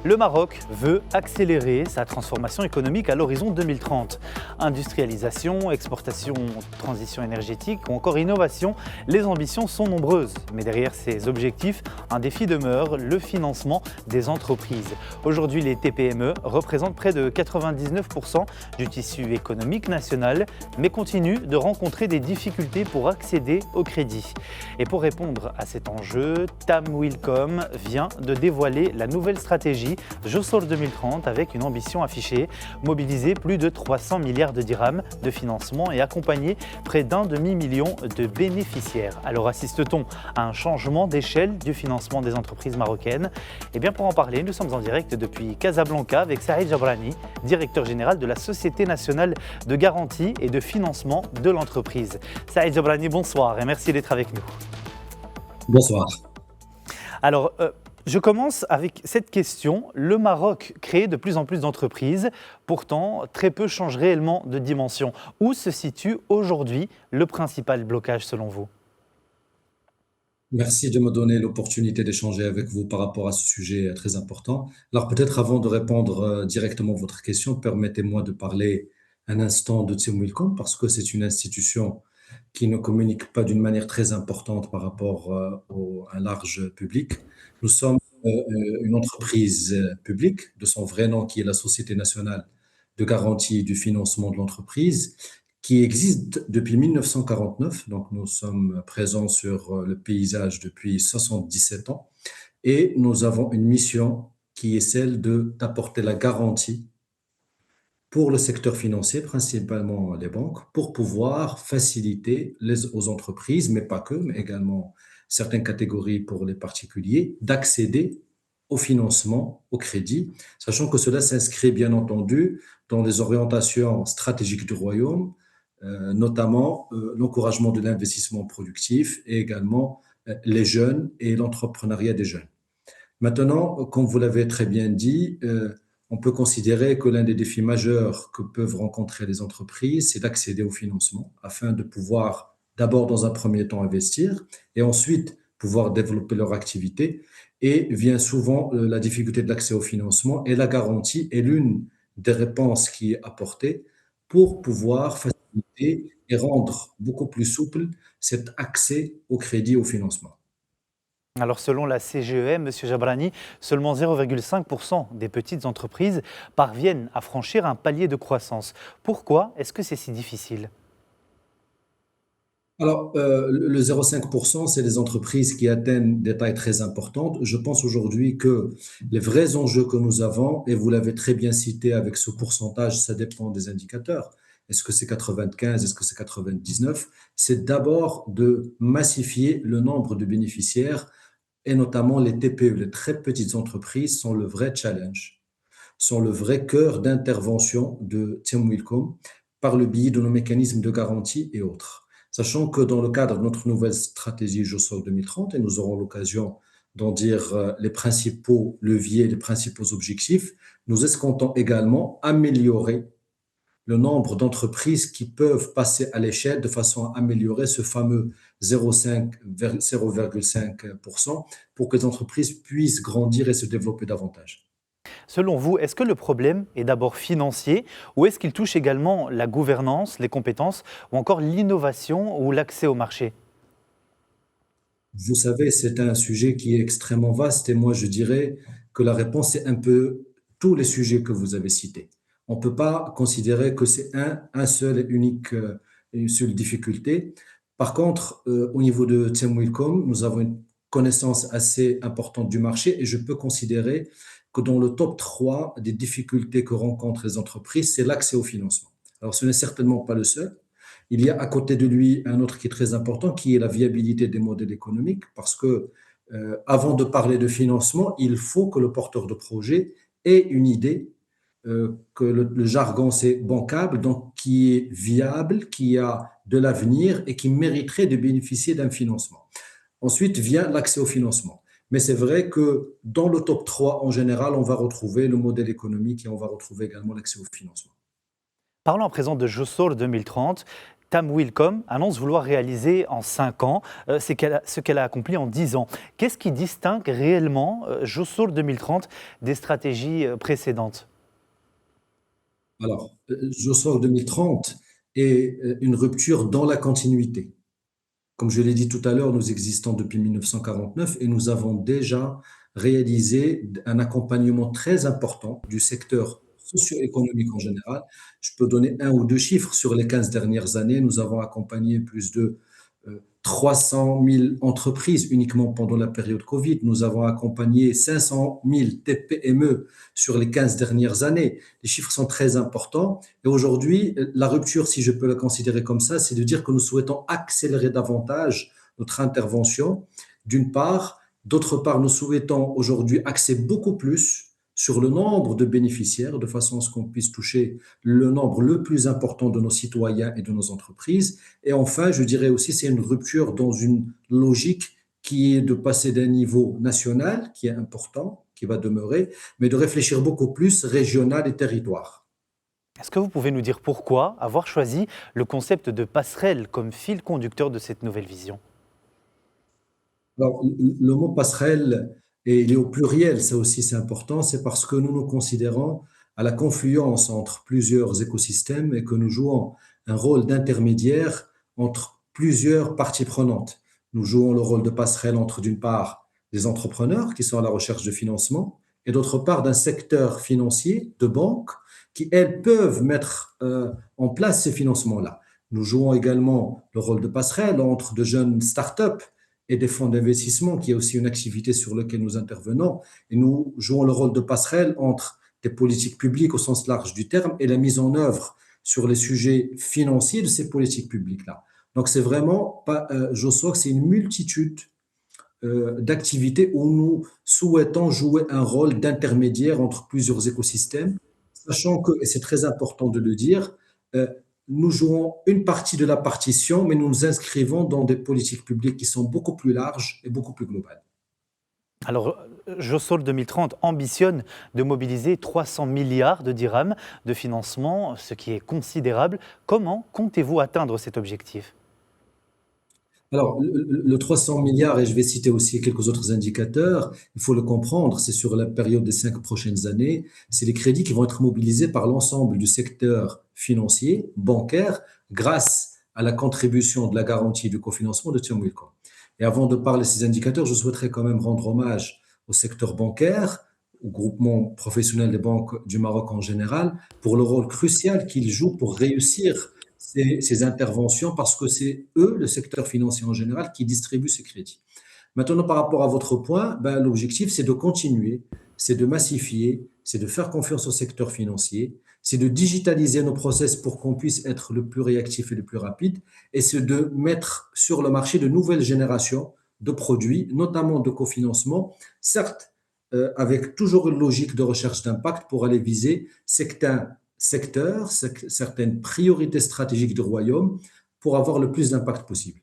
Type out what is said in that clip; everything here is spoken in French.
Le Maroc veut accélérer sa transformation économique à l'horizon 2030. Industrialisation, exportation, transition énergétique ou encore innovation, les ambitions sont nombreuses. Mais derrière ces objectifs, un défi demeure, le financement des entreprises. Aujourd'hui, les TPME représentent près de 99% du tissu économique national, mais continuent de rencontrer des difficultés pour accéder au crédit. Et pour répondre à cet enjeu, TAM Wilcom vient de dévoiler la nouvelle stratégie Josol 2030 avec une ambition affichée, mobiliser plus de 300 milliards de dirhams de financement et accompagner près d'un demi-million de bénéficiaires. Alors assiste-t-on à un changement d'échelle du financement des entreprises marocaines? Et bien pour en parler, nous sommes en direct depuis Casablanca avec Saïd Jabrani, directeur général de la Société nationale de garantie et de financement de l'entreprise. Saïd Jabrani, bonsoir et merci d'être avec nous. Bonsoir. Alors, je commence avec cette question. Le Maroc crée de plus en plus d'entreprises, pourtant très peu changent réellement de dimension. Où se situe aujourd'hui le principal blocage selon vous? Merci de me donner l'opportunité d'échanger avec vous par rapport à ce sujet très important. Alors peut-être avant de répondre directement à votre question, permettez-moi de parler un instant de Tsimwilcom parce que c'est une institution qui ne communique pas d'une manière très importante par rapport à un large public. Nous sommes une entreprise publique de son vrai nom qui est la Société nationale de garantie du financement de l'entreprise qui existe depuis 1949. Donc, nous sommes présents sur le paysage depuis 77 ans et nous avons une mission qui est celle d'apporter la garantie pour le secteur financier, principalement les banques, pour pouvoir faciliter aux entreprises, mais pas que, mais également certaines catégories pour les particuliers, d'accéder au financement, au crédit, sachant que cela s'inscrit bien entendu dans les orientations stratégiques du royaume, notamment l'encouragement de l'investissement productif et également les jeunes et l'entrepreneuriat des jeunes. Maintenant, comme vous l'avez très bien dit, on peut considérer que l'un des défis majeurs que peuvent rencontrer les entreprises, c'est d'accéder au financement afin de pouvoir d'abord dans un premier temps investir et ensuite pouvoir développer leur activité. Et vient souvent la difficulté de l'accès au financement et la garantie est l'une des réponses qui est apportée pour pouvoir faciliter et rendre beaucoup plus souple cet accès au crédit, au financement. Alors selon la CGEM, Monsieur Jabrani, seulement 0,5% des petites entreprises parviennent à franchir un palier de croissance. Pourquoi est-ce que c'est si difficile? Alors, le 0,5%, c'est des entreprises qui atteignent des tailles très importantes. Je pense aujourd'hui que les vrais enjeux que nous avons, et vous l'avez très bien cité avec ce pourcentage, ça dépend des indicateurs. Est-ce que c'est 95, est-ce que c'est 99? C'est d'abord de massifier le nombre de bénéficiaires et notamment les TPE, les très petites entreprises, sont le vrai challenge, sont le vrai cœur d'intervention de Team Wilcom par le biais de nos mécanismes de garantie et autres. Sachant que dans le cadre de notre nouvelle stratégie JOSOL 2030, et nous aurons l'occasion d'en dire les principaux leviers, les principaux objectifs, nous escomptons également améliorer le nombre d'entreprises qui peuvent passer à l'échelle de façon à améliorer ce fameux 0,5% pour que les entreprises puissent grandir et se développer davantage. Selon vous, est-ce que le problème est d'abord financier ou est-ce qu'il touche également la gouvernance, les compétences ou encore l'innovation ou l'accès au marché? Vous savez, c'est un sujet qui est extrêmement vaste et moi je dirais que la réponse est un peu tous les sujets que vous avez cités. On ne peut pas considérer que c'est un seul et unique, une seule difficulté. Par contre, au niveau de Team Wilcom, nous avons une connaissance assez importante du marché et je peux considérer que dans le top 3 des difficultés que rencontrent les entreprises, c'est l'accès au financement. Alors ce n'est certainement pas le seul. Il y a à côté de lui un autre qui est très important, qui est la viabilité des modèles économiques, parce que avant de parler de financement, il faut que le porteur de projet ait une idée, que le jargon c'est bancable, donc qui est viable, qui a de l'avenir et qui mériterait de bénéficier d'un financement. Ensuite vient l'accès au financement. Mais c'est vrai que dans le top 3, en général, on va retrouver le modèle économique et on va retrouver également l'accès au financement. Parlons à présent de Josol 2030. TAM Willcom annonce vouloir réaliser en 5 ans ce qu'elle a accompli en 10 ans. Qu'est-ce qui distingue réellement Josol 2030 des stratégies précédentes? Alors, je sors 2030 est une rupture dans la continuité. Comme je l'ai dit tout à l'heure, nous existons depuis 1949 et nous avons déjà réalisé un accompagnement très important du secteur socio-économique en général. Je peux donner un ou deux chiffres. Sur les 15 dernières années, nous avons accompagné plus de 300 000 entreprises uniquement pendant la période Covid. Nous avons accompagné 500 000 TPME sur les 15 dernières années. Les chiffres sont très importants. Et aujourd'hui, la rupture, si je peux la considérer comme ça, c'est de dire que nous souhaitons accélérer davantage notre intervention, d'une part. D'autre part, nous souhaitons aujourd'hui axer beaucoup plus sur le nombre de bénéficiaires, de façon à ce qu'on puisse toucher le nombre le plus important de nos citoyens et de nos entreprises. Et enfin, je dirais aussi, c'est une rupture dans une logique qui est de passer d'un niveau national, qui est important, qui va demeurer, mais de réfléchir beaucoup plus régional et territoire. Est-ce que vous pouvez nous dire pourquoi avoir choisi le concept de passerelle comme fil conducteur de cette nouvelle vision? Alors, le mot passerelle, et il est au pluriel, ça aussi c'est important, c'est parce que nous nous considérons à la confluence entre plusieurs écosystèmes et que nous jouons un rôle d'intermédiaire entre plusieurs parties prenantes. Nous jouons le rôle de passerelle entre, d'une part, des entrepreneurs qui sont à la recherche de financement et d'autre part d'un secteur financier, de banques, qui, elles, peuvent mettre en place ces financements-là. Nous jouons également le rôle de passerelle entre de jeunes startups et des fonds d'investissement, qui est aussi une activité sur laquelle nous intervenons. Et nous jouons le rôle de passerelle entre des politiques publiques au sens large du terme et la mise en œuvre sur les sujets financiers de ces politiques publiques-là. Donc c'est vraiment, pas, je crois que c'est une multitude d'activités où nous souhaitons jouer un rôle d'intermédiaire entre plusieurs écosystèmes, sachant que, et c'est très important de le dire, euh, nous jouons une partie de la partition, mais nous nous inscrivons dans des politiques publiques qui sont beaucoup plus larges et beaucoup plus globales. Alors, Josol 2030 ambitionne de mobiliser 300 milliards de dirhams de financement, ce qui est considérable. Comment comptez-vous atteindre cet objectif? Alors, le 300 milliards, et je vais citer aussi quelques autres indicateurs, il faut le comprendre, c'est sur la période des 5 prochaines années, c'est les crédits qui vont être mobilisés par l'ensemble du secteur financier, bancaire, grâce à la contribution de la garantie du cofinancement de Tiamwilco. Et avant de parler de ces indicateurs, je souhaiterais quand même rendre hommage au secteur bancaire, au groupement professionnel des banques du Maroc en général, pour le rôle crucial qu'il joue pour réussir ces interventions, parce que c'est eux, le secteur financier en général, qui distribuent ces crédits. Maintenant, par rapport à votre point, ben, l'objectif, c'est de continuer, c'est de massifier, c'est de faire confiance au secteur financier, c'est de digitaliser nos process pour qu'on puisse être le plus réactif et le plus rapide, et c'est de mettre sur le marché de nouvelles générations de produits, notamment de cofinancement, certes, avec toujours une logique de recherche d'impact pour aller viser certains secteurs, certaines priorités stratégiques du royaume pour avoir le plus d'impact possible.